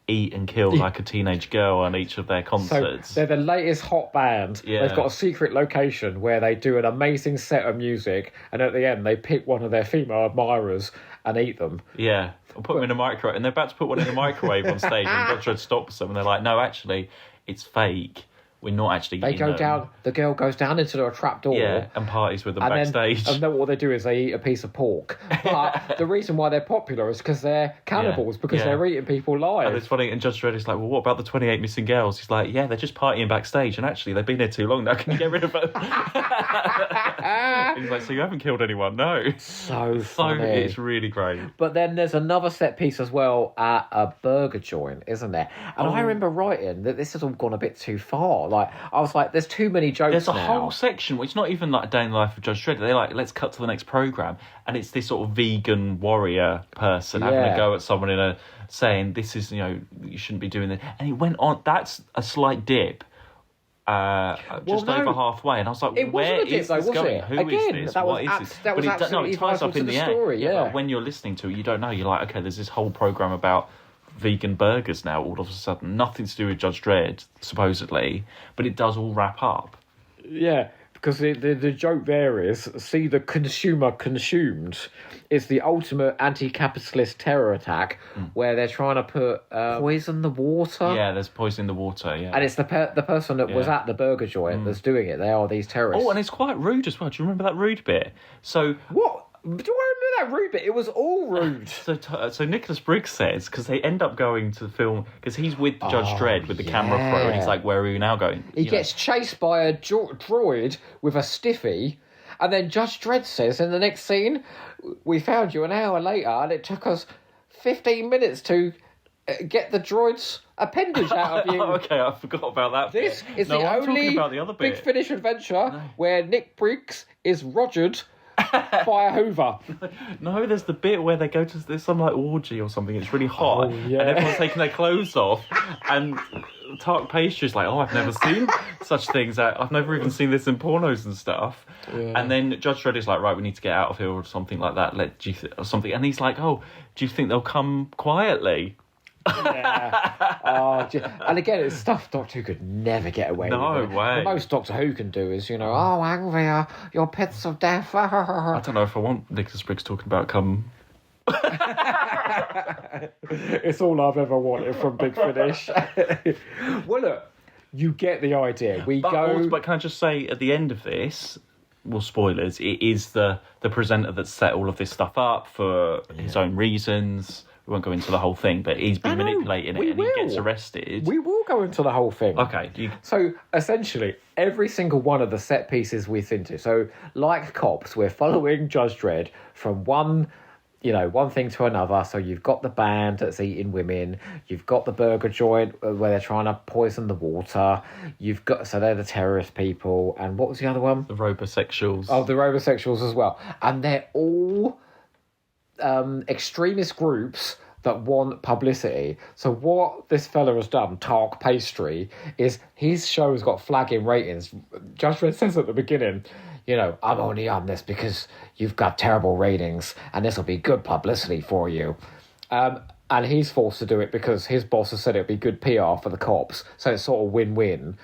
eat and kill like a teenage girl on each of their concerts. So they're the latest hot band. Yeah. They've got a secret location where they do an amazing set of music, and at the end they pick one of their female admirers and eat them. Yeah, or put them in a microwave. And they're about to put one in the microwave on stage, and Judge Dredd stops them, and they're like, "No, actually, it's fake. We're not actually They go down, the girl goes down into a trap door. Yeah, and parties with them backstage. And then what they do is they eat a piece of pork. But the reason why they're popular is because they're cannibals, because they're eating people live. And it's funny, and Judge Dredd is like, "Well, what about the 28 missing girls?" He's like, "Yeah, they're just partying backstage, and actually they've been here too long now. Can you get rid of them?" He's like, "So you haven't killed anyone?" No. So funny. It's really great. But then there's another set piece as well at a burger joint, isn't there? And I remember writing that this has all gone a bit too far. Like, I was like, there's too many jokes. There's a whole section, which is not even like a day in the life of Judge Dredd. They're like, let's cut to the next programme. And it's this sort of vegan warrior person having a go at someone saying, this is, you shouldn't be doing this. And he went on, that's a slight dip. just over halfway, and I was like, "Where is this going? Who is this? What is this?" But it ties up in the story. end. But when you're listening to it, you don't know. You're like, "Okay, there's this whole program about vegan burgers now. All of a sudden, nothing to do with Judge Dredd, supposedly, but it does all wrap up." Yeah. Because the joke there is, see the consumer consumed. It's the ultimate anti-capitalist terror attack where they're trying to put poison the water. Yeah, there's poison in the water, yeah. And it's the person that was at the burger joint that's doing it. They are these terrorists. Oh, and it's quite rude as well. Do you remember that rude bit? So what? Do I remember that rude bit? It was all rude. So Nicholas Briggs says, because they end up going to the film, because he's with Judge Dredd with the camera crew, and he's like, "Where are we now going?" He gets chased by a droid with a stiffy, and then Judge Dredd says in the next scene, "We found you an hour later, and it took us 15 minutes to get the droid's appendage out of you." Okay, I forgot about that This bit. is the only about the other bit. Big Finish adventure where Nick Briggs is rogered by a Hoover. No, there's the bit where they go to there's some like orgy or something. It's really hot, and everyone's taking their clothes off, and Tark Pastry's like, "Oh, I've never seen such things. I've never even seen this in pornos and stuff." Yeah. And then Judge Dredd is like, "Right, we need to get out of here," or something like that. Or something, and he's like, "Oh, do you think they'll come quietly?" Yeah. And again, it's stuff Doctor Who could never get away with. No way. The most Doctor Who can do is, "Oh, Anglia, your pits of death." I don't know if I want Nicholas Briggs talking about come. It's all I've ever wanted from Big Finish. Well, look, you get the idea. But can I just say, at the end of this, well, spoilers, it is the presenter that set all of this stuff up for his own reasons. We won't go into the whole thing, but he's been manipulating it and he gets arrested. We will go into the whole thing. Okay. So, essentially, every single one of the set pieces we've seen to. So, like Cops, we're following Judge Dredd from one thing to another. So you've got the band that's eating women. You've got the burger joint where they're trying to poison the water. So they're the terrorist people. And what was the other one? The robosexuals. Oh, the robosexuals as well. And they're all extremist groups that want publicity. So what this fella has done, Tark Pastry, is his show's got flagging ratings. Judge Dredd says at the beginning, "I'm only on this because you've got terrible ratings and this will be good publicity for you." And he's forced to do it because his boss has said it would be good PR for the cops. So it's sort of win-win.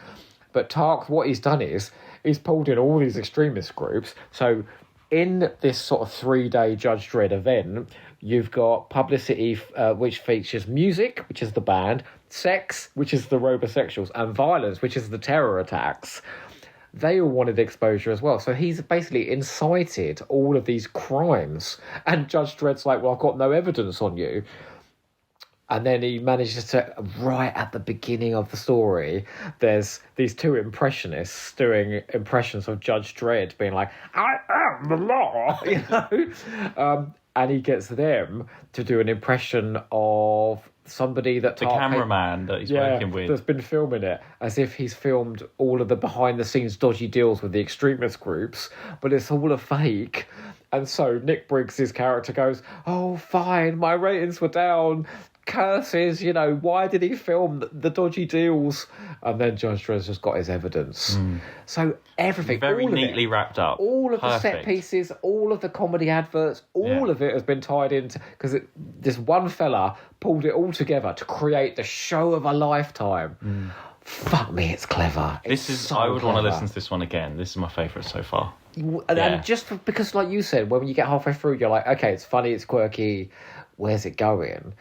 But Tark, what he's done is he's pulled in all these extremist groups. So in this sort of 3-day Judge Dredd event, you've got publicity which features music, which is the band, sex, which is the robosexuals, and violence, which is the terror attacks. They all wanted exposure as well. So he's basically incited all of these crimes. And Judge Dredd's like, "Well, I've got no evidence on you." And then he manages to, right at the beginning of the story, there's these two impressionists doing impressions of Judge Dredd, being like, "I am the law," and he gets them to do an impression of somebody that the cameraman that he's working with, that's been filming it, as if he's filmed all of the behind-the-scenes dodgy deals with the extremist groups, but it's all a fake. And so Nick Briggs' character goes, "Oh, fine, my ratings were down. Curses, why did he film the dodgy deals?" And then Judge Dredd's just got his evidence. So everything, very neatly wrapped up. All of the set pieces, all of the comedy adverts, all of it has been tied into, because this one fella pulled it all together to create the show of a lifetime. Fuck me, it's clever. I would want to listen to this one again. This is my favourite so far. And just because, like you said, when you get halfway through, you're like, okay, it's funny, it's quirky, where's it going?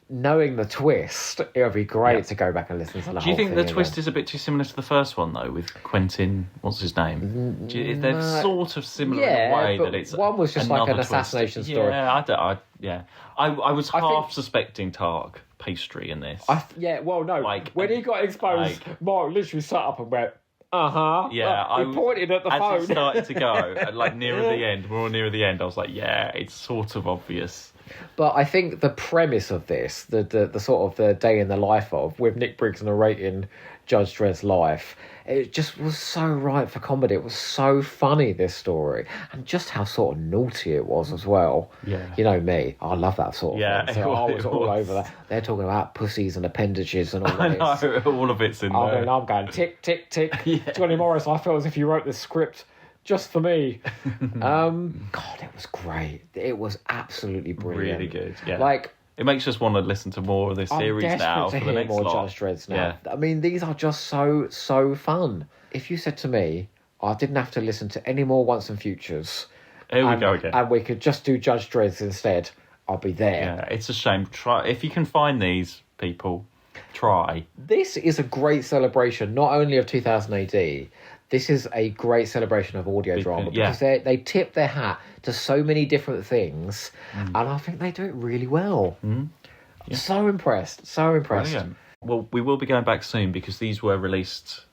Knowing the twist, it would be great to go back and listen to the whole thing. Do you think the twist is a bit too similar to the first one, though, with Quentin, what's his name? They're sort of similar in a way that it's one was just like an assassination story. Yeah, I was half suspecting Tark Pastry in this. When he got exposed, Mark literally sat up and went, Yeah, he pointed at the phone. As it started to go, and nearer the end, more nearer the end, I was like, yeah, it's sort of obvious. But I think the premise of this, the sort of the day in the life of, with Nick Briggs narrating, Judge Dredd's life. It just was so right for comedy. It was so funny, this story. And just how sort of naughty it was as well. Yeah. You know me, I love that sort of thing. So I was all was. over that. They're talking about pussies and appendages and all I that. know, all of it's in there. I mean, I'm going tick, tick, tick. Johnny Morris, I felt as if you wrote this script just for me. God, it was great. It was absolutely brilliant. Really good, yeah. Like, it makes us want to listen to more of this series now for the next more lot. Judge Dredds now. Yeah. I mean, these are just so fun. If you said to me, I didn't have to listen to any more Once and Futures. Here we go again. And we could just do Judge Dredds instead, I'll be there. Yeah, it's a shame. Try if you can find these people. Try. This is a great celebration, not only of 2000 AD. This is a great celebration of audio drama because they tip their hat to so many different things, and I think they do it really well. Yeah. So impressed. Brilliant. Well, we will be going back soon because these were released.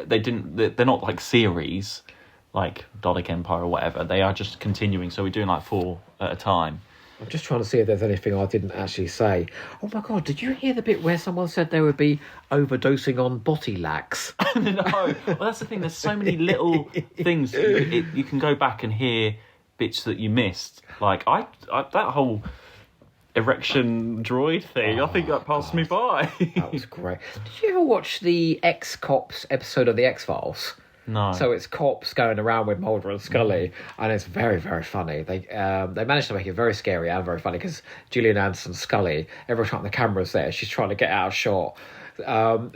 They're not like series, like Dalek Empire or whatever. They are just continuing. So we're doing like 4 at a time. I'm just trying to see if there's anything I didn't actually say. Oh my God, did you hear the bit where someone said they would be overdosing on Botilax? No, well, that's the thing. There's so many little things. You can go back and hear bits that you missed. Like, I that whole erection droid thing, I think that passed me by. That was great. Did you ever watch the X-Cops episode of The X-Files? No. So it's cops going around with Mulder and Scully, and it's very, very funny. They managed to make it very scary and very funny because Gillian Anderson Scully, every time the camera's there, she's trying to get out of shot.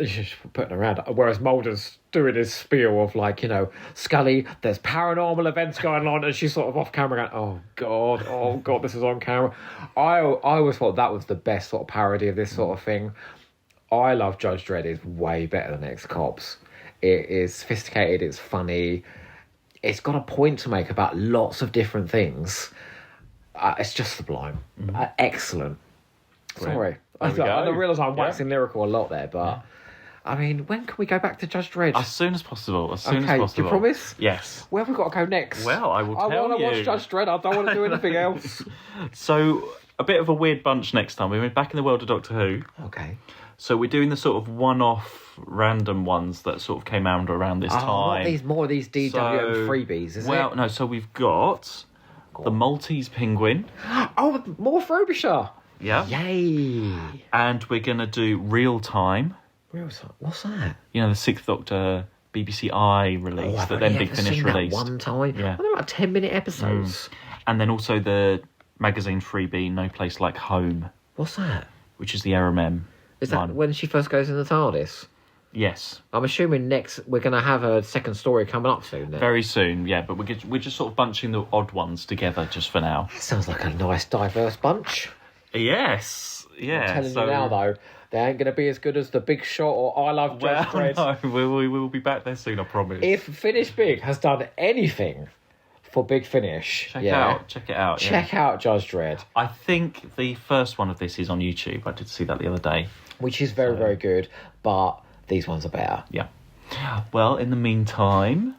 She's putting her around. Whereas Mulder's doing his spiel of like, you know, Scully, there's paranormal events going on, and she's sort of off camera going, oh God, this is on camera. I always thought that was the best sort of parody of this sort of thing. I love Judge Dredd. It's way better than X-Cops. It is sophisticated, it's funny, it's got a point to make about lots of different things. It's just sublime. Excellent. Sorry. I realise I'm waxing lyrical a lot there, but I mean, when can we go back to Judge Dredd? As soon as possible. As soon as Okay, possible. do you promise? Yes. Where have we got to go next? Well, I will tell you. I want to watch Judge Dredd. I don't want to do anything else. So, a bit of a weird bunch next time. We're back in the world of Doctor Who. Okay. So we're doing the sort of one-off random ones that sort of came out around this time. More of these DWM freebies, is it? Well, no, so we've got the Maltese Penguin. Oh, more Frobisher. Yeah. Yay. And we're going to do Real Time. What's that? You know, the 6th Doctor BBC I release that then Big Finish released. One time. Yeah. They're about 10-minute episodes. And then also the magazine freebie, No Place Like Home. What's that? Which is the RMM. Is that when she first goes in the TARDIS? Yes. I'm assuming next we're going to have a second story coming up soon then. Very soon, yeah. But we're just sort of bunching the odd ones together just for now. That sounds like a nice, diverse bunch. Yes. Yeah. I'm telling you now, though, they ain't going to be as good as The Big Shot or I Love Judge Dredd. No, we will be back there soon, I promise. If Finish Big has done anything for Big Finish, check it out. Check out Judge Dredd. I think the first one of this is on YouTube. I did see that the other day. Which is very, very good, but these ones are better. Yeah. Well, in the meantime...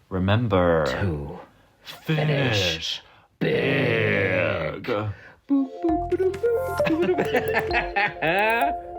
remember... to finish big. Boop, boop, boop, boop, boop.